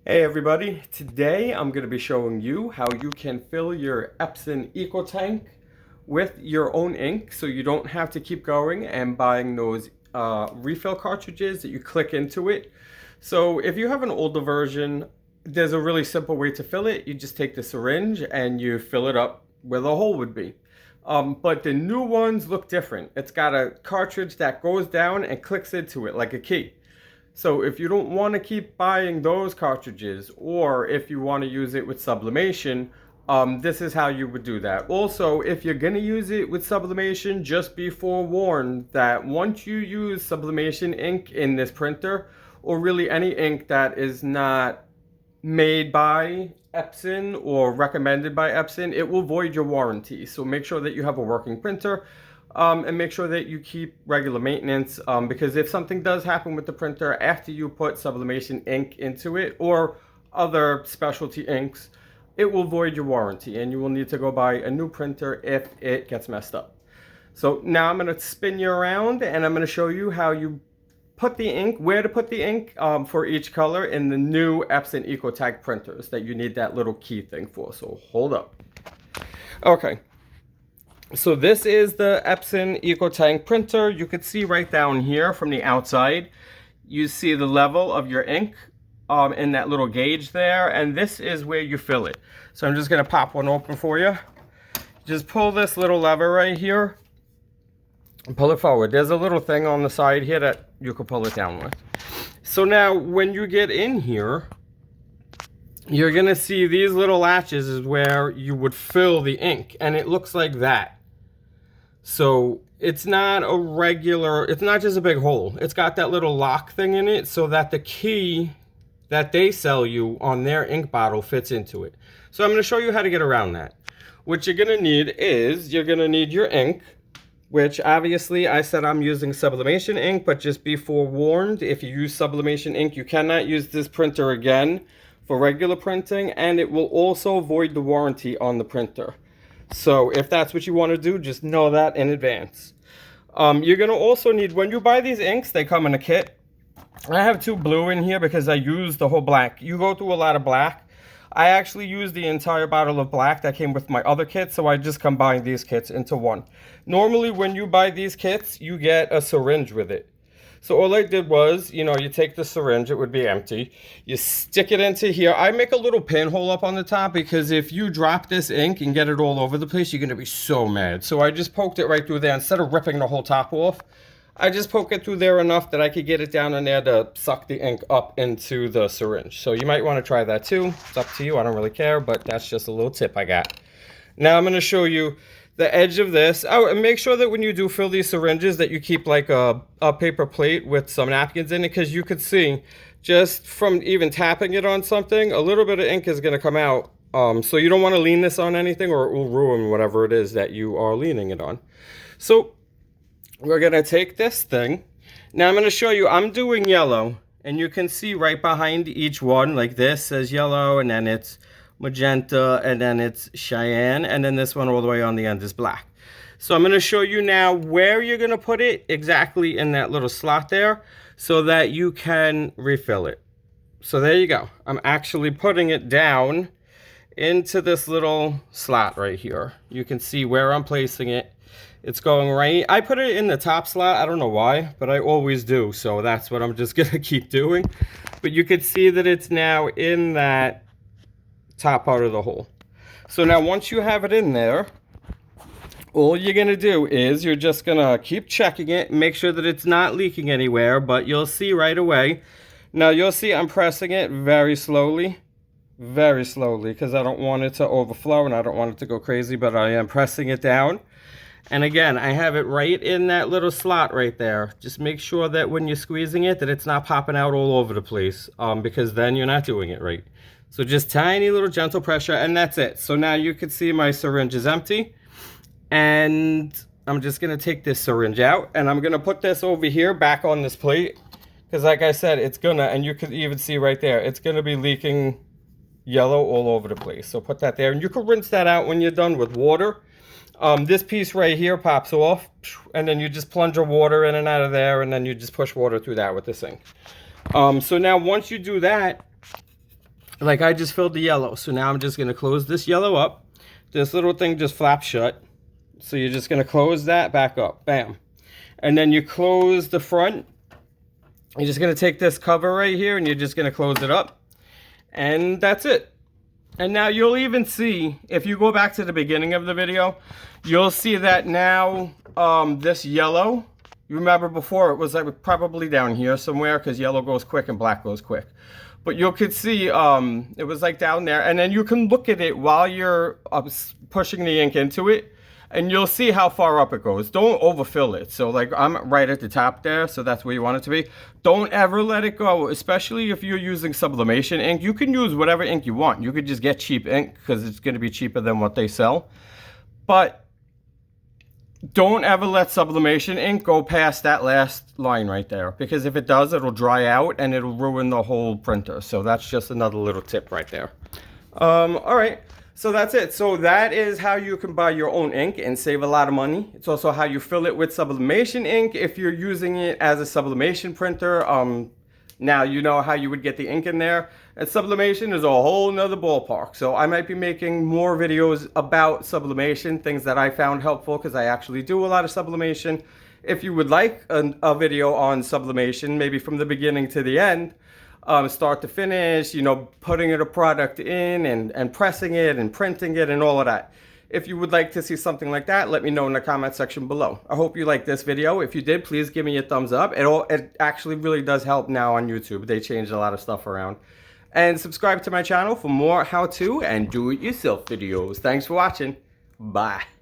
Hey everybody, today I'm going to be showing you how you can fill your Epson ecotank with your own ink so you don't have to keep going and buying those refill cartridges that you click into it. So if you have an older version, there's a really simple way to fill it. You just take the syringe and you fill it up where the hole would be. But the new ones look different. It's got a cartridge that goes down and clicks into it like a key. So if you don't want to keep buying those cartridges, or if you want to use it with sublimation, this is how you would do that. Also, if you're going to use it with sublimation, just be forewarned that once you use sublimation ink in this printer, or really any ink that is not made by Epson or recommended by Epson, it will void your warranty. So make sure that you have a working printer. And make sure that you keep regular maintenance, because if something does happen with the printer after you put sublimation ink into it or other specialty inks, it will void your warranty and you will need to go buy a new printer if it gets messed up. So now I'm going to spin you around and I'm going to show you how you put the ink, where to put the ink for each color in the new Epson ecotank printers that you need that little key thing for. So hold up. Okay. So this is the Epson ecotank printer. You can see right down here from the outside, you see the level of your ink in that little gauge there, and this is where you fill it. So I'm just going to pop one open for you. Just pull this little lever right here and pull it forward. There's a little thing on the side here that you can pull it down with. So now when you get in here, you're going to see these little latches is where you would fill the ink, and it looks like that. So it's not a regular, it's not just a big hole. It's got that little lock thing in it so that the key that they sell you on their ink bottle fits into it. So I'm going to show you how to get around that. What you're going to need is, you're going to need your ink, which obviously I said I'm using sublimation ink, but just be forewarned, if you use sublimation ink, you cannot use this printer again for regular printing, and it will also void the warranty on the printer. So if that's what you want to do, just know that in advance. You're going to also need, when you buy these inks, they come in a kit. I have 2 blue in here because I use the whole black. You go through a lot of black. I actually use the entire bottle of black that came with my other kit, so I just combine these kits into one. Normally, when you buy these kits, you get a syringe with it. So all I did was, you take the syringe, it would be empty. You stick it into here. I make a little pinhole up on the top because if you drop this ink and get it all over the place, you're going to be so mad. So I just poked it right through there. Instead of ripping the whole top off, I just poke it through there enough that I could get it down in there to suck the ink up into the syringe. So you might want to try that too. It's up to you. I don't really care, but that's just a little tip I got. Now I'm going to show you the edge of this. Oh, and make sure that when you do fill these syringes that you keep like a paper plate with some napkins in it, because you could see just from even tapping it on something, a little bit of ink is going to come out. So you don't want to lean this on anything or it will ruin whatever it is that you are leaning it on. So we're going to take this thing. Now I'm going to show you, I'm doing yellow, and you can see right behind each one, like this says yellow, and then it's magenta, and then it's cyan, and then this one all the way on the end is black. So I'm going to show you now where you're going to put it exactly in that little slot there so that you can refill it. So there you go. I'm actually putting it down into this little slot right here. You can see where I'm placing it. It's going right. I put it in the top slot. I don't know why, but I always do. So that's what I'm just going to keep doing. But you can see that it's now in that top part of the hole. So now once you have it in there, all you're going to do is you're just going to keep checking it, make sure that it's not leaking anywhere, but you'll see right away. Now you'll see I'm pressing it very slowly, because I don't want it to overflow and I don't want it to go crazy, but I am pressing it down. And again, I have it right in that little slot right there. Just make sure that when you're squeezing it, that it's not popping out all over the place, because then you're not doing it right. So just tiny little gentle pressure, and that's it. So now you can see my syringe is empty. And I'm just going to take this syringe out, and I'm going to put this over here back on this plate. Because like I said, it's going to, and you can even see right there, it's going to be leaking yellow all over the place. So put that there, and you can rinse that out when you're done with water. This piece right here pops off, and then you just plunge your water in and out of there, and then you just push water through that with this thing. So now once you do that, like I just filled the yellow. So now I'm just going to close this yellow up. This little thing just flaps shut. So you're just going to close that back up. Bam. And then you close the front. You're just going to take this cover right here and you're just going to close it up. And that's it. And now you'll even see, if you go back to the beginning of the video, you'll see that now this yellow, you remember before it was like probably down here somewhere because yellow goes quick and black goes quick. But you could see it was like down there. And then you can look at it while you're pushing the ink into it. And you'll see how far up it goes. Don't overfill it. So like I'm right at the top there, so that's where you want it to be. Don't ever let it go, especially if you're using sublimation ink. You can use whatever ink you want. You could just get cheap ink because it's going to be cheaper than what they sell. But don't ever let sublimation ink go past that last line right there. Because if it does, it'll dry out and it'll ruin the whole printer. So that's just another little tip right there. All right. So that's it. So that is how you can buy your own ink and save a lot of money. It's also how you fill it with sublimation ink if you're using it as a sublimation printer. Now you know how you would get the ink in there. And sublimation is a whole nother ballpark. So I might be making more videos about sublimation, things that I found helpful because I actually do a lot of sublimation. If you would like a video on sublimation, maybe from the beginning to the end, start to finish, you know, putting a product in and pressing it and printing it and all of that. If you would like to see something like that, let me know in the comment section below. I hope you liked this video. If you did, please give me a thumbs up. It actually really does help now on YouTube. They changed a lot of stuff around. And subscribe to my channel for more how-to and do-it-yourself videos. Thanks for watching. Bye.